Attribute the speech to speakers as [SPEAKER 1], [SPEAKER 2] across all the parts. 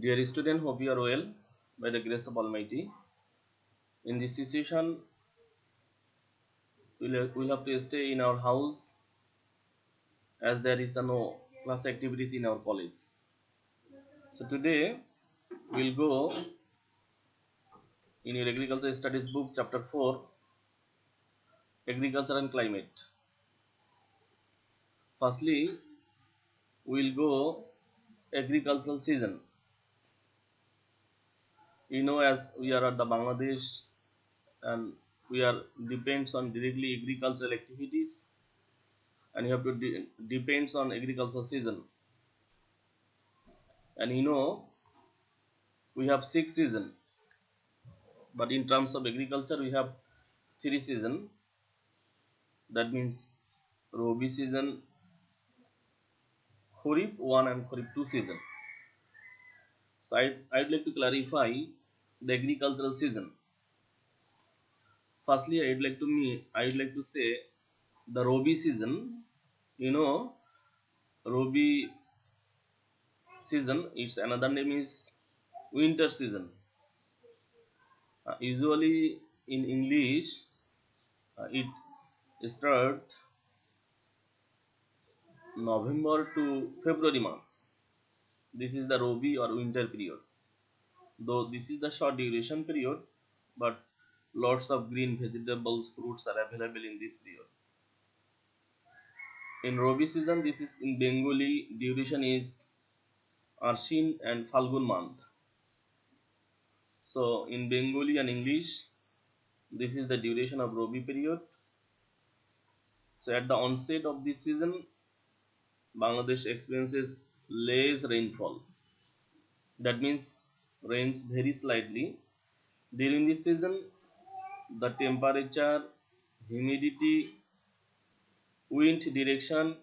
[SPEAKER 1] Dear student, hope you are well by the grace of Almighty. In this situation, we'll have to stay in our house as there is no class activities in our college. So today we'll go in your agriculture studies book chapter 4, agriculture and climate. Firstly, we'll go agricultural season. As we are at the Bangladesh and we are depends on directly agricultural activities, and you have to depends on agricultural season. And we have 6 seasons, but in terms of agriculture we have 3 seasons. That means Rabi season, Kharif 1 and Kharif 2 season. So I'd like to clarify the agricultural season. Firstly, I'd like to say the Rabi season. You know, Rabi season, its another name is winter season. Usually in English, it starts November to February months. This is the Rabi or winter period. Though this is the short duration period, but lots of green vegetables, fruits are available in this period. In Rabi season, this is in Bengali, duration is Arshin and Falgun month. So in Bengali and English, this is the duration of Rabi period. So at the onset of this season, Bangladesh experiences less rainfall. That means rains very slightly. During this season, the temperature, humidity, wind direction,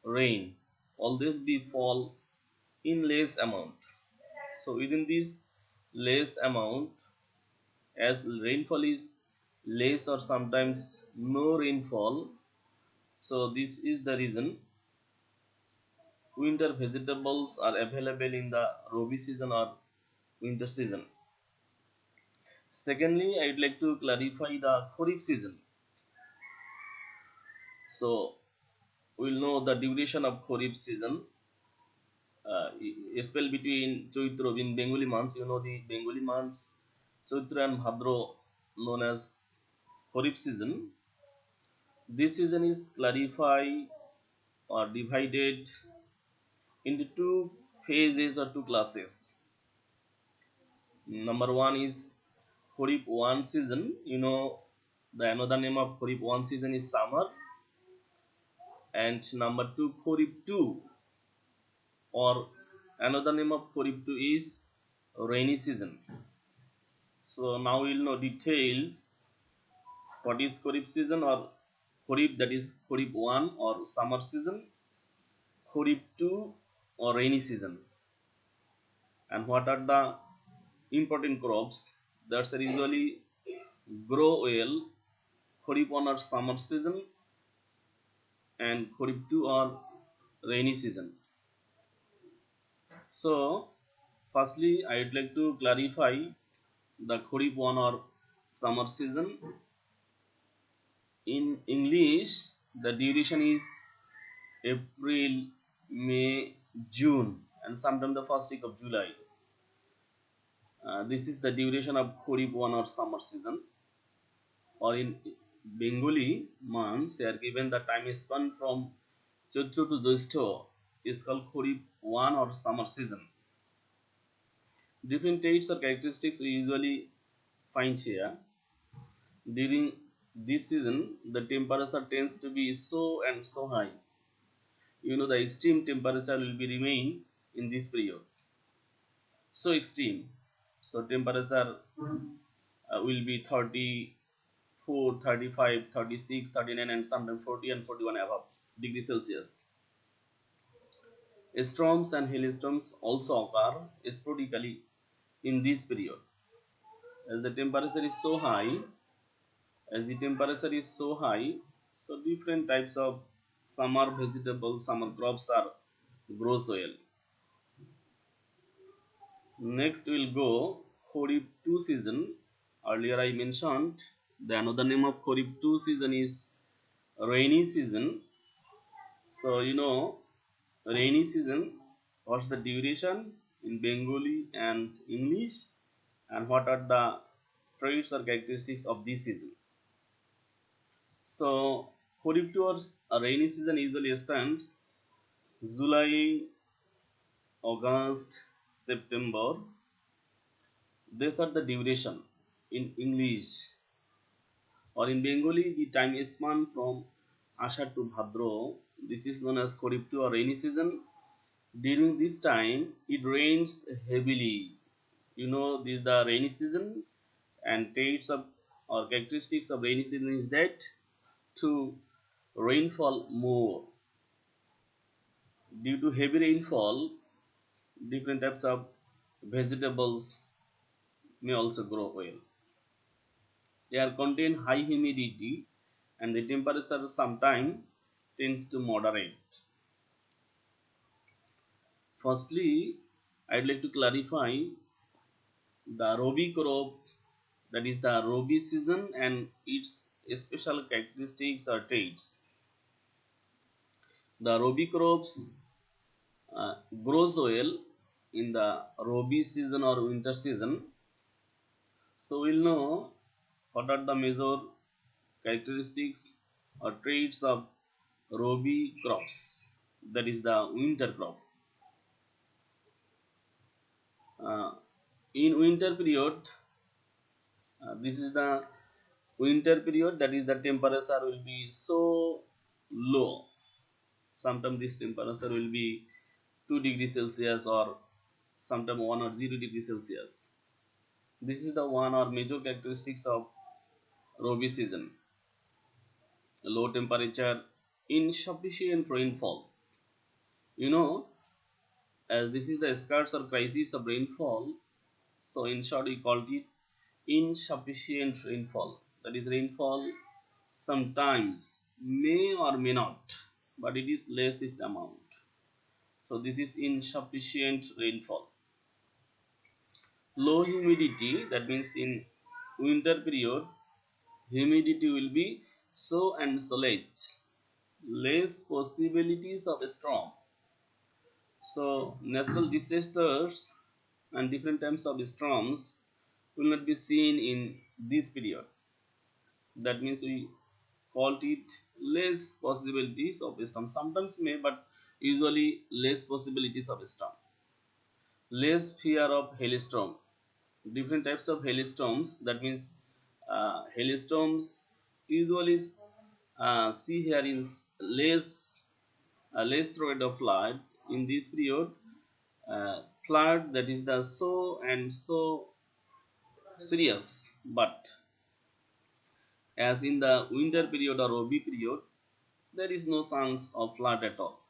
[SPEAKER 1] rain, all this be fall in less amount. So within this less amount, as rainfall is less or sometimes no rainfall, so this is the reason winter vegetables are available in the Rabi season or winter season. Secondly, I'd like to clarify the Kharif season. So we'll know the duration of Kharif season. Spell between Chaitra in Bengali months. The Bengali months Chaitra and Bhadra, known as Kharif season. This season is clarified or divided into two phases or two classes. Number one is Kharif 1 season. The another name of Kharif 1 season is summer, and number 2 Kharif 2, or another name of Kharif 2 is rainy season. So now we'll know details what is Kharif season or Kharif, that is Kharif 1 or summer season, Kharif 2 or rainy season, and what are the important crops that are usually grow well Kharif 1 or summer season and Kharif 2 or rainy season. So firstly, I would like to clarify the Kharif 1 or summer season. In English, the duration is April, May, June, and sometimes the first week of July. This is the duration of Kharif 1 or summer season. Or in Bengali months, they are given the time span from Chaitra to Jyeshtha is called Kharif 1 or summer season. Different traits or characteristics we usually find here. During this season, the temperature tends to be so and so high. The extreme temperature will be remain in this period. So extreme. So temperature will be 34, 35, 36, 39, and sometimes 40 and 41 above degrees Celsius. Storms and hailstorms also occur sporadically in this period. As the temperature is so high, so different types of summer vegetables, summer crops are grows well. Next we'll go Kharif 2 season. Earlier I mentioned the another name of Kharif 2 season is rainy season. So rainy season, what's the duration in Bengali and English, and what are the traits or characteristics of this season? So Kharif 2 or rainy season usually stands July, August, September. These are the duration in English, or in Bengali the time span from Ashar to Bhadra. This is known as Kharif 2 or rainy season. During this time it rains heavily. This is the rainy season, and traits of or characteristics of rainy season is that to rainfall more. Due to heavy rainfall, different types of vegetables may also grow well. They are contain high humidity, and the temperature sometimes tends to moderate. Firstly, I'd like to clarify the Rabi crop, that is the Rabi season, and its special characteristics or traits. The Rabi crops grows well in the Rabi season or winter season. So we'll know what are the major characteristics or traits of Rabi crops, that is the winter crop. Uh, in winter period, this is the winter period, that is the temperature will be so low. Sometimes this temperature will be 2 degrees Celsius, or sometimes 1 or 0 degrees Celsius. This is the one or major characteristics of Rabi season. Low temperature, insufficient rainfall. You know, as this is the scarce or crisis of rainfall, so in short we called it insufficient rainfall. That is, rainfall sometimes may or may not, but it is less is amount. So this is insufficient rainfall. Low humidity, that means in winter period humidity will be so and so late. Less possibilities of a storm. So natural disasters and different types of storms will not be seen in this period. That means we called it less possibilities of a storm. Sometimes may, but usually less possibilities of a storm. Less fear of hailstorm. Different types of hailstorms. That means hailstorms usually see here is less threat of flood in this period. Flood, that is the so and so serious, but as in the winter period or Rabi period, there is no chance of flood at all.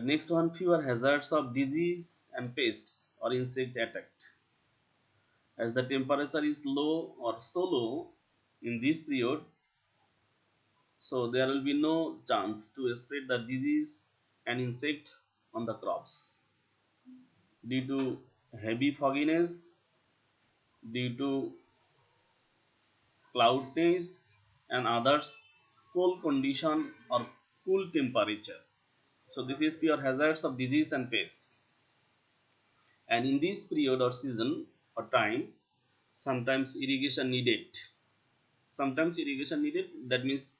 [SPEAKER 1] Next one, fewer hazards of disease and pests or insect attack. As the temperature is low or so low in this period, so there will be no chance to spread the disease and insect on the crops. Due to heavy fogginess, due to cloudiness and others, cold condition or cool temperature. So this is pure hazards of disease and pests. And in this period or season or time, sometimes irrigation needed. Sometimes irrigation needed, that means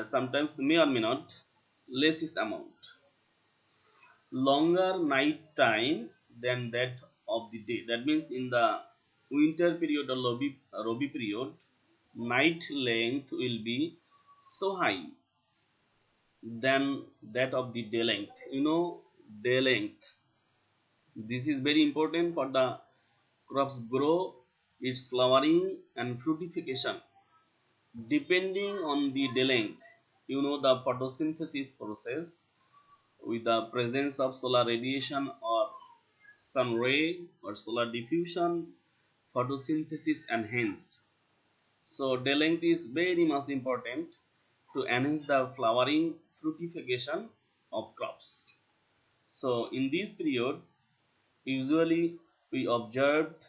[SPEAKER 1] sometimes may or may not, less is amount. Longer night time than that of the day. That means in the winter period or Rabi period, night length will be so high than that of the day length. Day length. This is very important for the crops grow, its flowering and fructification. Depending on the day length, the photosynthesis process with the presence of solar radiation or sun ray or solar diffusion, photosynthesis enhance. So day length is very much important to enhance the flowering fructification of crops. So in this period, usually we observed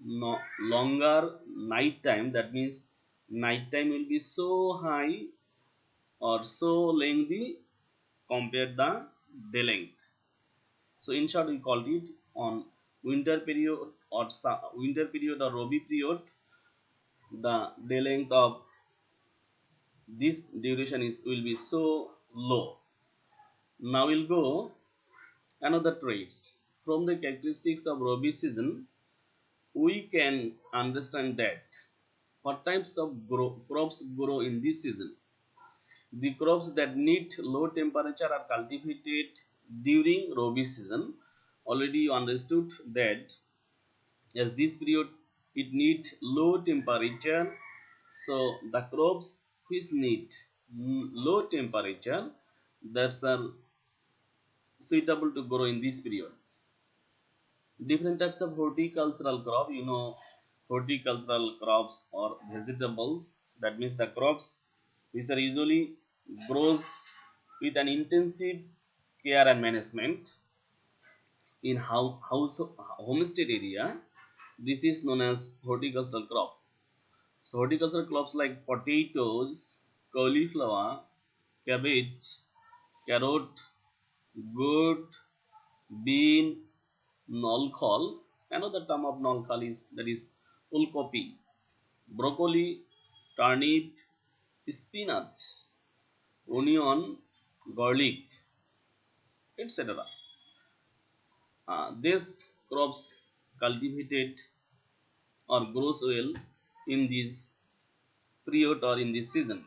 [SPEAKER 1] no longer night time. That means night time will be so high or so lengthy compared the day length. So in short, we called it on winter period or winter period or Rabi period. The day length of this duration is will be so low. Now we'll go another traits. From the characteristics of Rabi season, we can understand that what types of crops grow in this season. The crops that need low temperature are cultivated during Rabi season. Already you understood that as this period it needs low temperature, so the crops which need low temperature, that's are suitable to grow in this period. Different types of horticultural crop, horticultural crops or vegetables, that means the crops which are usually grows with an intensive care and management in homestead area. This is known as horticultural crop. So horticultural crops like potatoes, cauliflower, cabbage, carrot, gourd, bean, nolkhal. Another term of nolkhal is that is ulkopi, broccoli, turnip, spinach, onion, garlic, etc. These crops cultivated or grows well in this period or in this season.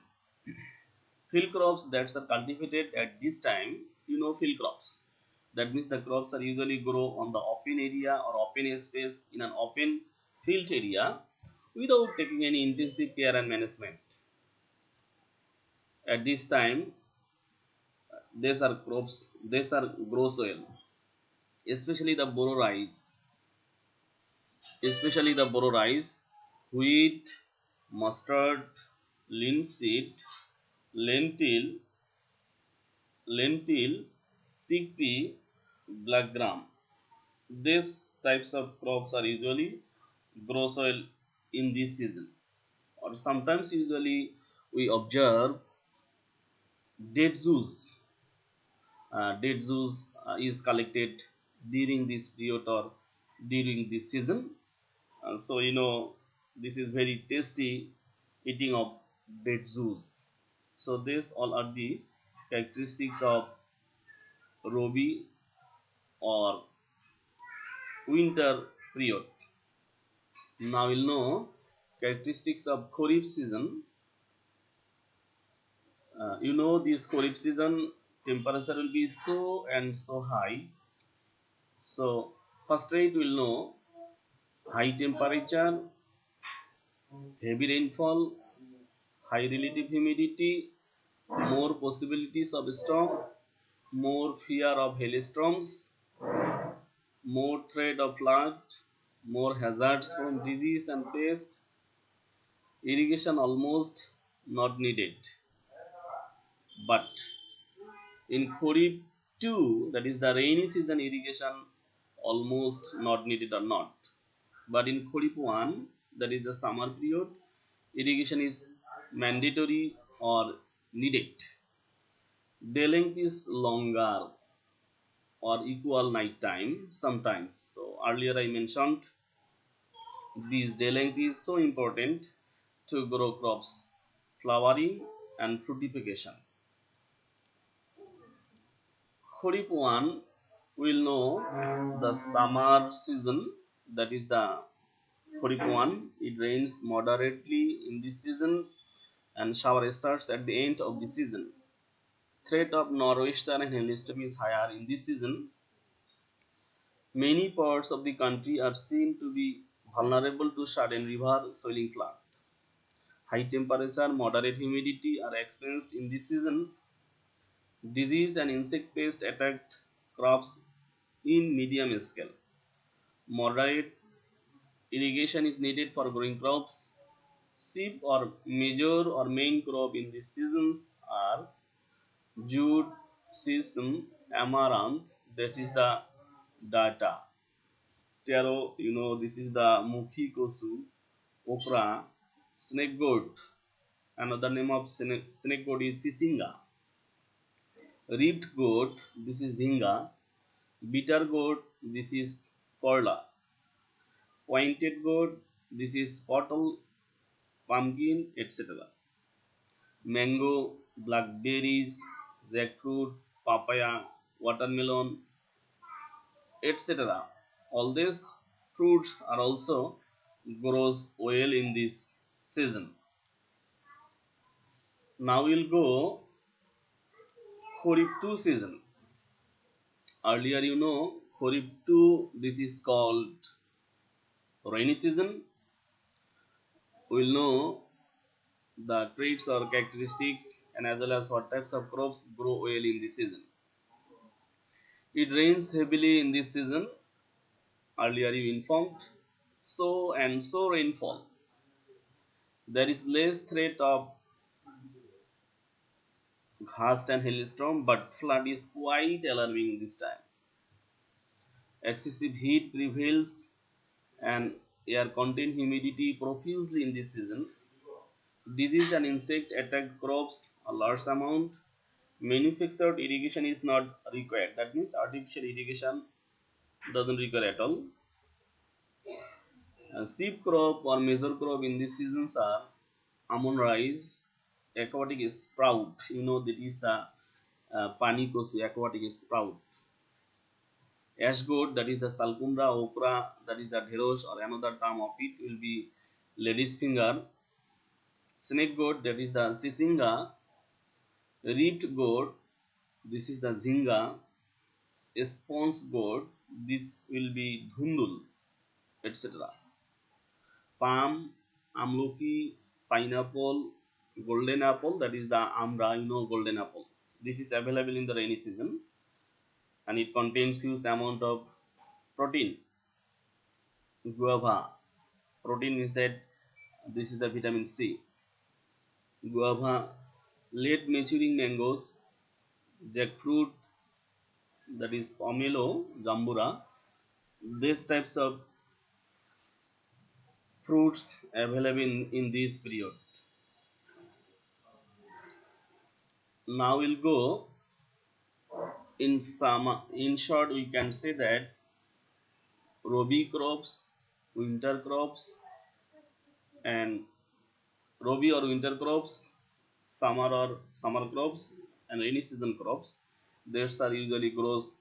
[SPEAKER 1] Field crops that are cultivated at this time, field crops. That means the crops are usually grow on the open area or open space in an open field area without taking any intensive care and management. At this time, these are crops, these are grows well, especially the boro rice, wheat, mustard, linseed, lentil, chickpea, black gram. These types of crops are usually grow soil in this season. Or sometimes usually we observe date juice. Date juice is collected during this period or during this season. So this is very tasty eating of date juice. So these all are the characteristics of Rabi or winter period. Now we'll know characteristics of Kharif season. This Kharif season temperature will be so and so high. So first rate will know high temperature, heavy rainfall, high relative humidity, more possibilities of storm, more fear of hailstorms, more threat of flood, more hazards from disease and pest, irrigation almost not needed. But in Kharif 2, that is the rainy season, irrigation almost not needed or not. But in Kharif 1, that is the summer period, irrigation is mandatory or needed. Day length is longer or equal night time sometimes. So earlier I mentioned this day length is so important to grow crops, flowering and fructification. Kharif 1 will know the summer season, that is the Kharif 1. It rains moderately in this season and shower starts at the end of the season. Threat of nor'wester and hailstorm is higher in this season. Many parts of the country are seen to be vulnerable to sudden river swelling flood. High temperature, moderate humidity are experienced in this season. Disease and insect pests attacked crops in medium scale. Moderate irrigation is needed for growing crops. Sheep or major or main crop in these seasons are jute, sesame, amaranth, that is the data. taro, this is the mukhi kosu, okra, snake goat. Another name of snake goat is sisinga. Ribbed goat, this is hinga. Bitter goat, this is korla. Pointed goat, this is pottle, pumpkin, etc. Mango, blackberries, jackfruit, papaya, watermelon, etc. All these fruits are also grows well in this season. Now we'll go Kharif 2 season. Earlier Kharif 2, this is called rainy season. We'll know the traits or characteristics and as well as what types of crops grow well in this season. It rains heavily in this season. Earlier you informed. So rainfall. There is less threat of gust and hailstorm, but flood is quite alarming this time. Excessive heat prevails and air contain humidity profusely in this season. Disease and insect attack crops a large amount. Manufactured irrigation is not required. That means artificial irrigation doesn't require at all. Sheep crop or major crop in these seasons are almond rice, aquatic sprout. That is the pani kosu, aquatic sprout. Ash gourd, that is the salkunda, okra, that is the dherosh, or another term of it will be lady's finger. Snake gourd, that is the sisinga. Ribbed gourd, this is the zinga. Sponge gourd, this will be dhundul, etc. Palm, amloki, pineapple, golden apple, that is the amra, golden apple. This is available in the rainy season and it contains huge amount of protein. Guava, protein is that this is the vitamin C. Guava, late maturing mangoes, jackfruit, that is pomelo, jambura. These types of fruits available in this period. Now we'll go in summer. In short, we can say that Rabi crops, winter crops, and Rabi or winter crops, summer crops, and rainy season crops. These are usually grows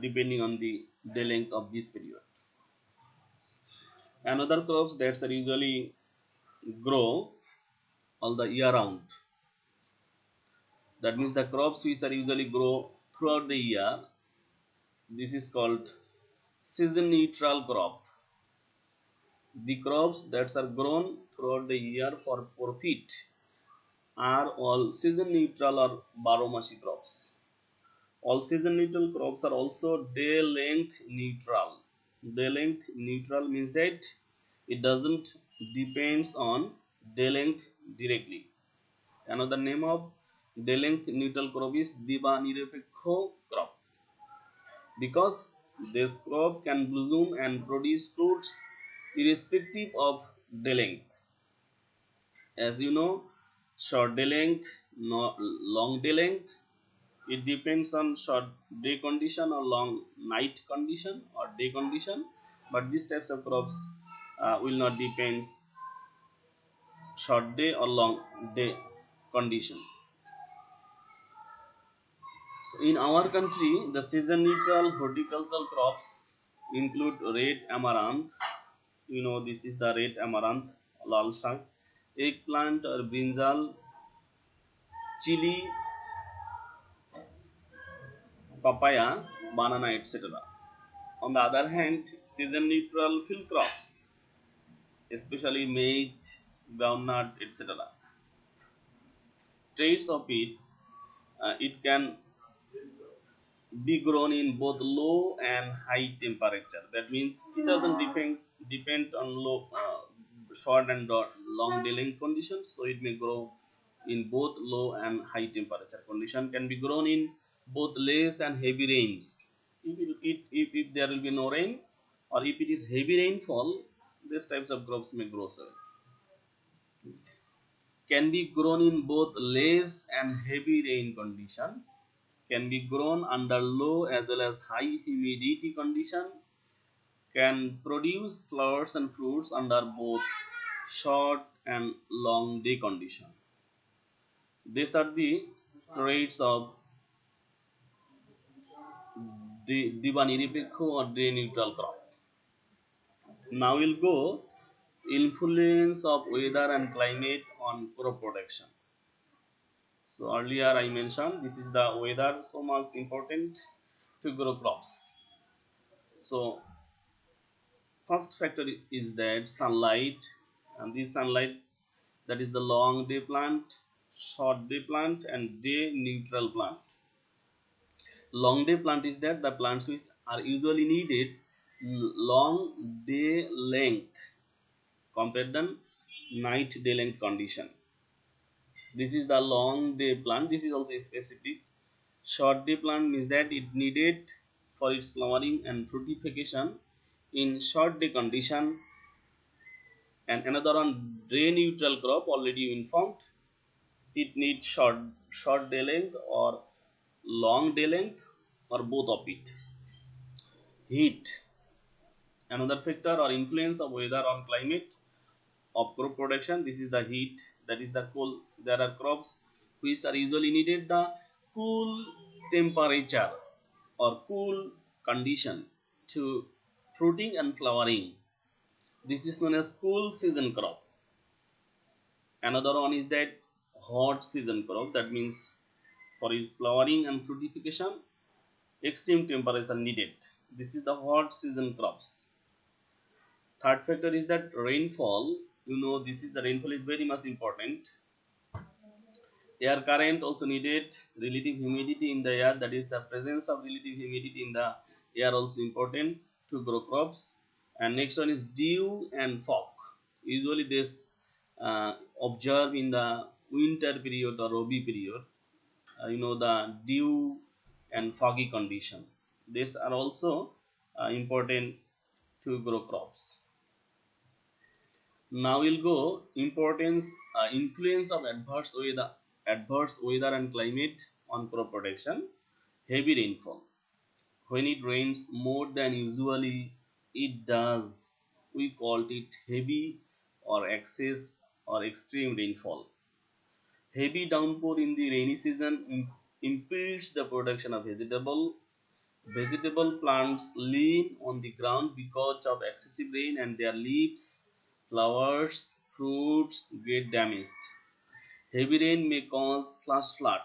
[SPEAKER 1] depending on the day length of this period. Another crops that are usually grow all the year round. That means the crops which are usually grow throughout the year. This is called season neutral crop. The crops that are grown throughout the year for profit are all season neutral or baromasi crops. All season neutral crops are also day length neutral. Day length neutral means that it doesn't depends on day length directly. Another name of day length neutral crop is Diba Nirapekho crop. Because this crop can bloom and produce fruits irrespective of day length. As you know, short day length, long day length, it depends on short day condition or long night condition or day condition, but these types of crops will not depend short day or long day condition. So in our country, the season neutral horticultural crops include red amaranth. This is the red amaranth, lal shak, eggplant or brinjal, chili, papaya, banana, etc. On the other hand, season neutral field crops, especially maize, groundnut, etc. Traits of it, it can be grown in both low and high temperature. That means it doesn't depend on short and long day length conditions. So it may grow in both low and high temperature condition. Can be grown in both less and heavy rains. If there will be no rain, or if it is heavy rainfall, these types of crops may grow so. Can be grown in both less and heavy rain condition, can be grown under low as well as high humidity condition, can produce flowers and fruits under both short and long day condition. These are the traits of the Divaniripekho or day neutral crop. Now we'll go influence of weather and climate on crop production. So earlier I mentioned this is the weather so much important to grow crops. So first factor is that sunlight, and this sunlight, that is the long day plant, short day plant and day neutral plant. Long day plant is that the plants which are usually needed long day length compared than night day length condition. This is the long day plant. This is also specific. Short day plant means that it needed for its flowering and fructification in short day condition. And another one, day neutral crop, already informed, it needs short day length or long day length or both of it. Heat, another factor or influence of weather on climate of crop production. This is the heat, that is the cool. There are crops which are usually needed the cool temperature or cool condition to fruiting and flowering. This is known as cool season crop. Another one is that hot season crop, that means for its flowering and fructification extreme temperature needed. This is the hot season crops. Third factor is that rainfall. This is the rainfall is very much important. Air current also needed. Relative humidity in the air, that is the presence of relative humidity in the air, also important to grow crops. And next one is dew and fog. Usually this observe in the winter period or Rabi period. The dew and foggy condition. These are also important to grow crops. Now we'll go influence of adverse weather and climate on crop production. Heavy rainfall. When it rains more than usually it does, we call it heavy or excess or extreme rainfall. Heavy downpour in the rainy season impedes the production of vegetable. Vegetable plants lean on the ground because of excessive rain, and their leaves, flowers, fruits get damaged. Heavy rain may cause flash flood,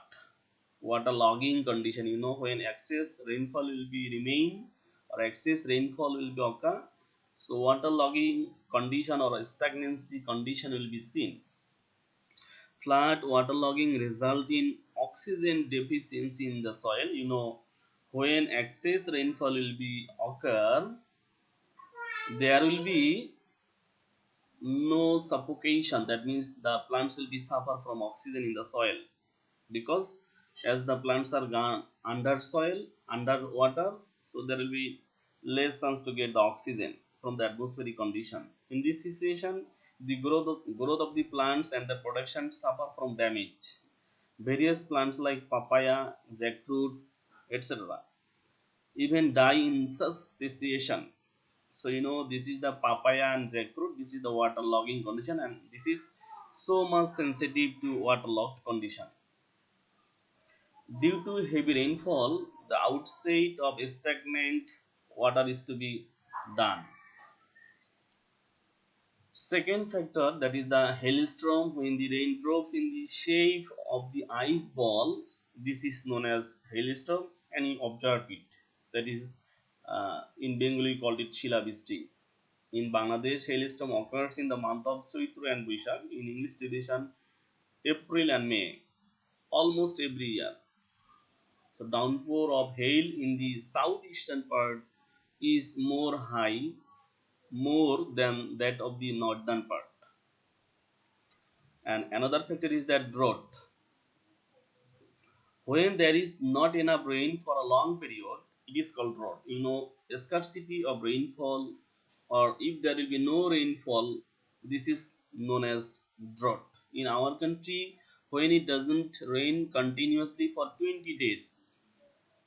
[SPEAKER 1] waterlogging condition. When excess rainfall will be remain or excess rainfall will be occur, so waterlogging condition or stagnancy condition will be seen. Flood, waterlogging result in oxygen deficiency in the soil. When excess rainfall will be occur, there will be no suffocation. That means the plants will be suffer from oxygen in the soil, because as the plants are gone under soil, under water, so there will be less chance to get the oxygen from the atmospheric condition. In this situation, the growth of the plants and the production suffer from damage. Various plants like papaya, jackfruit, etc. even die in such situation. So this is the papaya and jackfruit. This is the waterlogging condition, and this is so much sensitive to waterlogged condition. Due to heavy rainfall, the outset of stagnant water is to be done. Second factor, that is the hailstorm. When the rain drops in the shape of the ice ball, this is known as hailstorm, and you observe it. That is in Bengali called it Shilabisti. In Bangladesh, hailstorm occurs in the month of Chaitra and Baishakh. In English tradition, April and May, almost every year. So downpour of hail in the southeastern part is more than that of the northern part. And another factor is that drought. When there is not enough rain for a long period, it is called drought. Scarcity of rainfall, or if there will be no rainfall, this is known as drought. In our country, when it doesn't rain continuously for 20 days,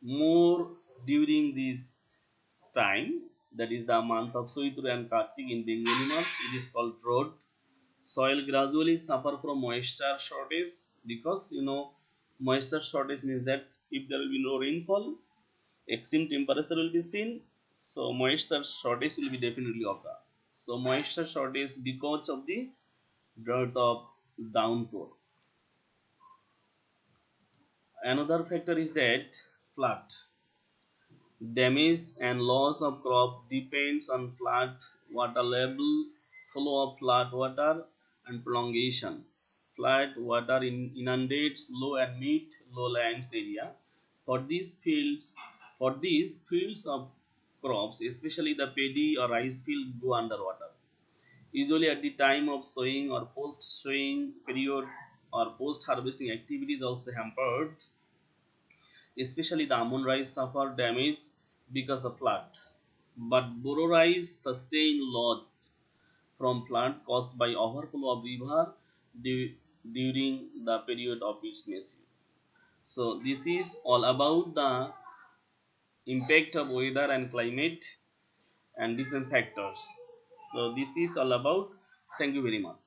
[SPEAKER 1] more during this time, that is the month of Chaitra and Kartik in Bengali month, it is called drought. Soil gradually suffer from moisture shortage, because moisture shortage means that if there will be no rainfall, extreme temperature will be seen, so moisture shortage will be definitely occur. So moisture shortage because of the drought of downpour. Another factor is that flood. Damage and loss of crop depends on flood water level, flow of flood water, and prolongation. Flood water inundates low and mid lowlands area. For these fields, for these fields of crops, especially the paddy or rice field, go underwater. Usually at the time of sowing or post-sowing period, or post-harvesting activities also hampered. Especially the almond rice suffer damage because of flood, but Boro rice sustain loss from flood caused by overflow of river during the period of its massive. So this is all about the impact of weather and climate and different factors. So this is all about. Thank you very much.